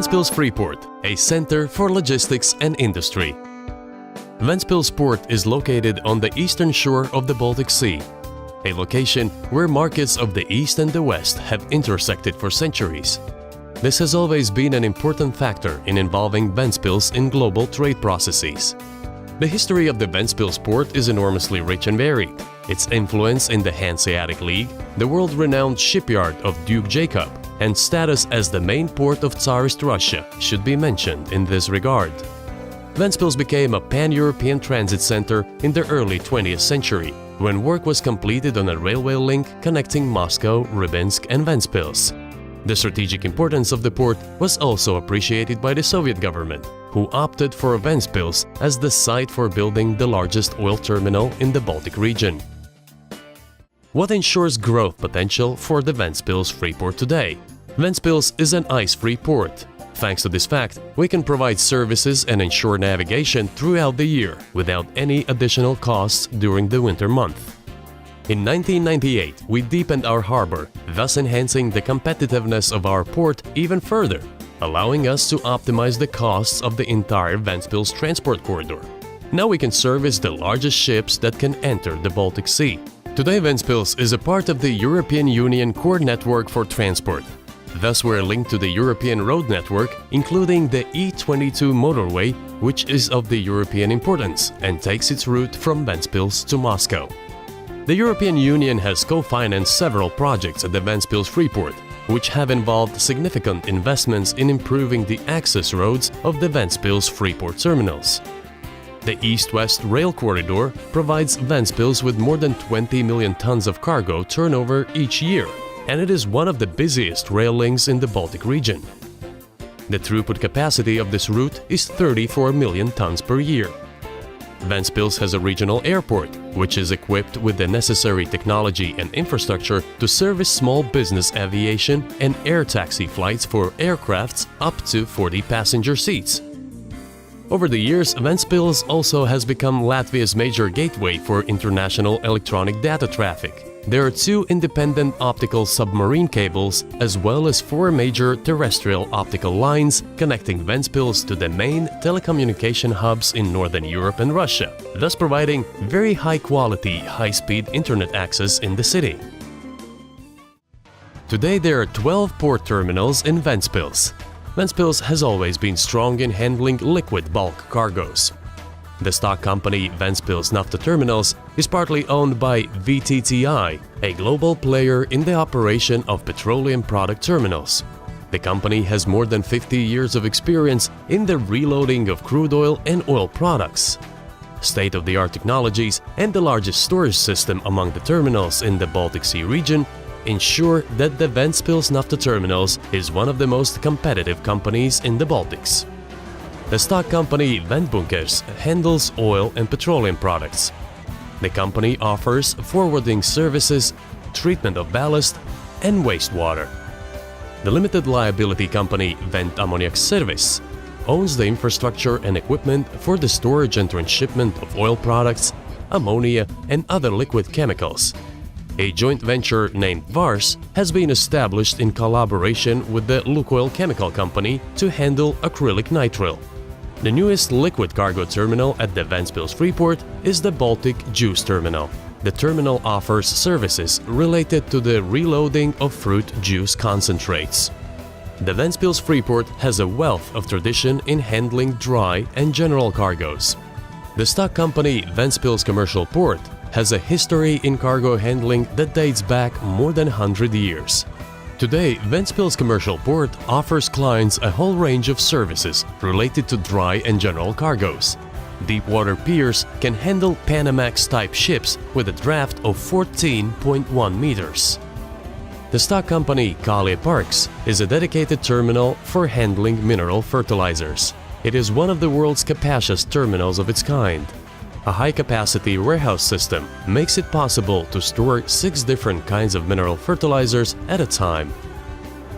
Ventspils FreePort, a center for logistics and industry. Ventspils Port is located on the eastern shore of the Baltic Sea, a location where markets of the East and the West have intersected for centuries. This has always been an important factor in involving Ventspils in global trade processes. The history of the Ventspils port is enormously rich and varied. Its influence in the Hanseatic League, the world-renowned shipyard of Duke Jacob, and status as the main port of Tsarist Russia should be mentioned in this regard. Ventspils became a pan-European transit center in the early 20th century, when work was completed on a railway link connecting Moscow, Rybinsk and Ventspils. The strategic importance of the port was also appreciated by the Soviet government, who opted for Ventspils as the site for building the largest oil terminal in the Baltic region. What ensures growth potential for the Ventspils FreePort today? Ventspils is an ice-free port. Thanks to this fact, we can provide services and ensure navigation throughout the year without any additional costs during the winter month. In 1998, we deepened our harbor, thus enhancing the competitiveness of our port even further, allowing us to optimize the costs of the entire Ventspils transport corridor. Now we can service the largest ships that can enter the Baltic Sea. Today, Ventspils is a part of the European Union core network for transport. Thus, we're linked to the European road network, including the E22 motorway, which is of the European importance and takes its route from Ventspils to Moscow. The European Union has co-financed several projects at the Ventspils FreePort, which have involved significant investments in improving the access roads of the Ventspils FreePort terminals. The East-West rail corridor provides Ventspils with more than 20 million tons of cargo turnover each year, and it is one of the busiest rail links in the Baltic region. The throughput capacity of this route is 34 million tons per year. Ventspils has a regional airport, which is equipped with the necessary technology and infrastructure to service small business aviation and air taxi flights for aircrafts up to 40 passenger seats. Over the years, Ventspils also has become Latvia's major gateway for international electronic data traffic. There are 2 independent optical submarine cables as well as 4 major terrestrial optical lines connecting Ventspils to the main telecommunication hubs in Northern Europe and Russia, thus providing very high-quality, high-speed internet access in the city. Today there are 12 port terminals in Ventspils. Ventspils has always been strong in handling liquid bulk cargoes. The stock company Ventspils Nafta Terminals is partly owned by VTTI, a global player in the operation of petroleum product terminals. The company has more than 50 years of experience in the reloading of crude oil and oil products. State-of-the-art technologies and the largest storage system among the terminals in the Baltic Sea region ensure that the Ventspils Nafta Terminals is one of the most competitive companies in the Baltics. The stock company Ventbunkers handles oil and petroleum products. The company offers forwarding services, treatment of ballast, and wastewater. The limited liability company Vent Ammoniac Service owns the infrastructure and equipment for the storage and transshipment of oil products, ammonia, and other liquid chemicals. A joint venture named VARS has been established in collaboration with the Lukoil Chemical Company to handle acrylic nitrile. The newest liquid cargo terminal at the Ventspils FreePort is the Baltic Juice Terminal. The terminal offers services related to the reloading of fruit juice concentrates. The Ventspils FreePort has a wealth of tradition in handling dry and general cargoes. The stock company Ventspils Commercial Port has a history in cargo handling that dates back more than 100 years. Today, Ventspils Commercial Port offers clients a whole range of services related to dry and general cargoes. Deepwater piers can handle Panamax-type ships with a draft of 14.1 meters. The stock company Kale Parks is a dedicated terminal for handling mineral fertilizers. It is one of the world's capacious terminals of its kind. A high-capacity warehouse system makes it possible to store 6 different kinds of mineral fertilizers at a time.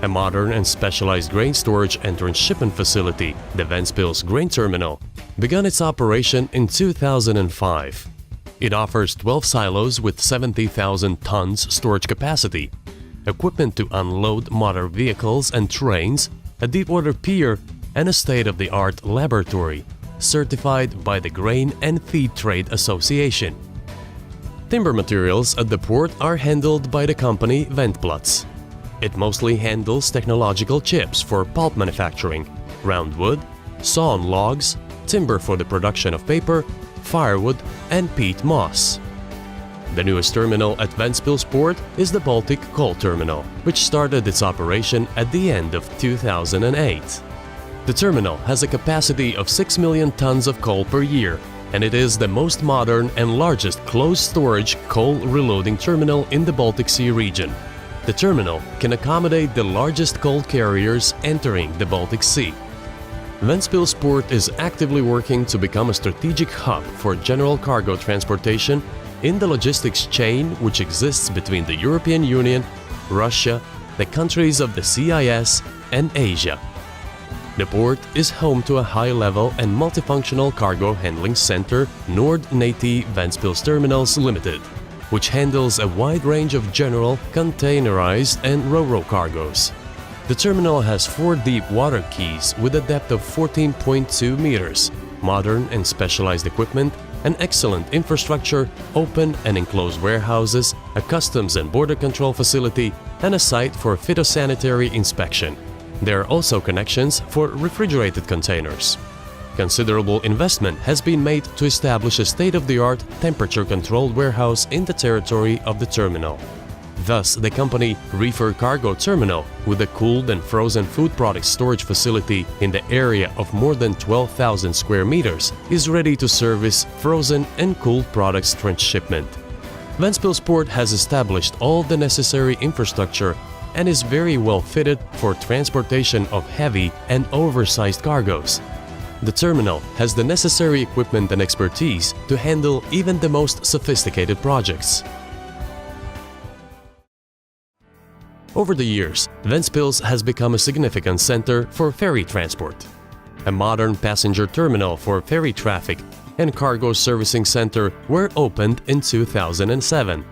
A modern and specialized grain storage and transshipment facility, the Ventspils Grain Terminal, began its operation in 2005. It offers 12 silos with 70,000 tons storage capacity, equipment to unload motor vehicles and trains, a deepwater pier, and a state-of-the-art laboratory, certified by the Grain and Feed Trade Association. Timber materials at the port are handled by the company Ventspils. It mostly handles technological chips for pulp manufacturing, round wood, sawn logs, timber for the production of paper, firewood, and peat moss. The newest terminal at Ventspils port is the Baltic Coal Terminal, which started its operation at the end of 2008. The terminal has a capacity of 6 million tons of coal per year, and it is the most modern and largest closed-storage coal reloading terminal in the Baltic Sea region. The terminal can accommodate the largest coal carriers entering the Baltic Sea. Ventspils port is actively working to become a strategic hub for general cargo transportation in the logistics chain which exists between the European Union, Russia, the countries of the CIS, and Asia. The port is home to a high-level and multifunctional cargo handling center, Nord-Natie Ventspils Terminals Limited, which handles a wide range of general, containerized, and ro-ro cargoes. The terminal has 4 deep water quays with a depth of 14.2 meters, modern and specialized equipment, an excellent infrastructure, open and enclosed warehouses, a customs and border control facility, and a site for phytosanitary inspection. There are also connections for refrigerated containers. Considerable investment has been made to establish a state-of-the-art temperature-controlled warehouse in the territory of the terminal. Thus, the company Reefer Cargo Terminal, with a cooled and frozen food product storage facility in the area of more than 12,000 square meters, is ready to service frozen and cooled products transshipment. Ventspils port has established all the necessary infrastructure and is very well fitted for transportation of heavy and oversized cargoes. The terminal has the necessary equipment and expertise to handle even the most sophisticated projects. Over the years, Ventspils has become a significant center for ferry transport. A modern passenger terminal for ferry traffic and cargo servicing center were opened in 2007.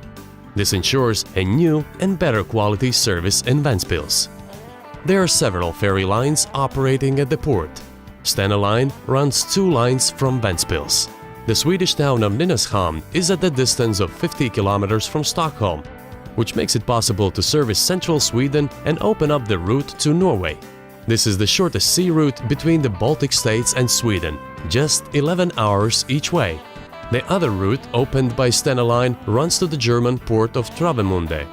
This ensures a new and better quality service in Ventspils. There are several ferry lines operating at the port. Stena Line runs 2 lines from Ventspils. The Swedish town of Nynäshamn is at the distance of 50 kilometers from Stockholm, which makes it possible to service central Sweden and open up the route to Norway. This is the shortest sea route between the Baltic states and Sweden, just 11 hours each way. The other route, opened by Stena Line, runs to the German port of Travemünde.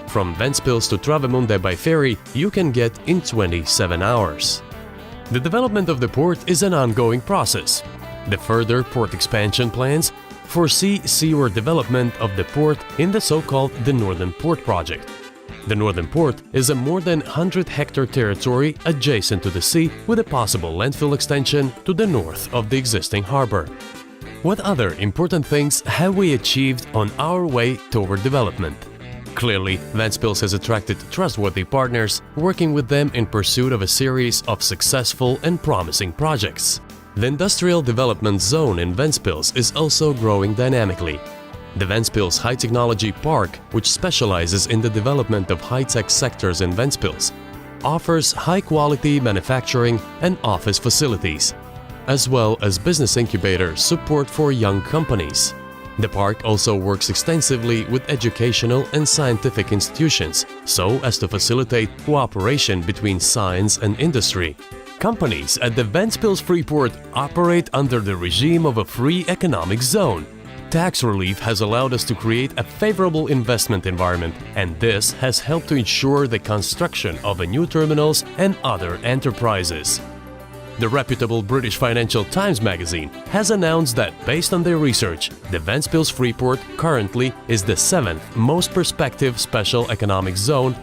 From Ventspils to Travemünde by ferry, you can get in 27 hours. The development of the port is an ongoing process. The further port expansion plans foresee seaward development of the port in the so-called the Northern Port project. The Northern Port is a more than 100-hectare territory adjacent to the sea with a possible landfill extension to the north of the existing harbor. What other important things have we achieved on our way toward development? Clearly, Ventspils has attracted trustworthy partners, working with them in pursuit of a series of successful and promising projects. The industrial development zone in Ventspils is also growing dynamically. The Ventspils High Technology Park, which specializes in the development of high-tech sectors in Ventspils, offers high-quality manufacturing and office facilities, as well as business incubator support for young companies. The park also works extensively with educational and scientific institutions, so as to facilitate cooperation between science and industry. Companies at the Ventspils FreePort operate under the regime of a free economic zone. Tax relief has allowed us to create a favorable investment environment, and this has helped to ensure the construction of new terminals and other enterprises. The reputable British Financial Times magazine has announced that, based on their research, the Ventspils FreePort currently is the 7th most prospective special economic zone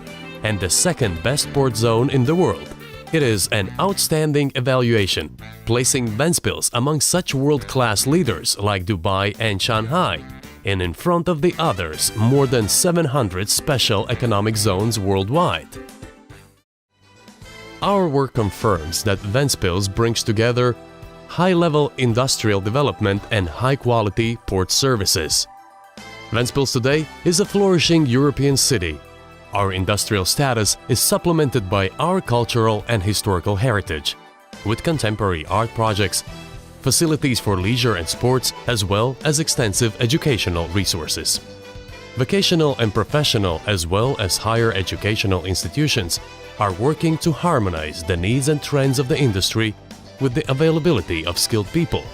and the 2nd best port zone in the world. It is an outstanding evaluation, placing Ventspils among such world-class leaders like Dubai and Shanghai, and in front of the others more than 700 special economic zones worldwide. Our work confirms that Ventspils brings together high-level industrial development and high-quality port services. Ventspils today is a flourishing European city. Our industrial status is supplemented by our cultural and historical heritage, with contemporary art projects, facilities for leisure and sports, as well as extensive educational resources. Vocational and professional, as well as higher educational institutions, are working to harmonize the needs and trends of the industry with the availability of skilled people.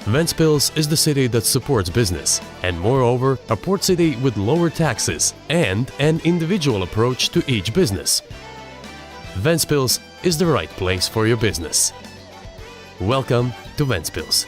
Ventspils is the city that supports business, and moreover, a port city with lower taxes and an individual approach to each business. Ventspils is the right place for your business. Welcome to Ventspils.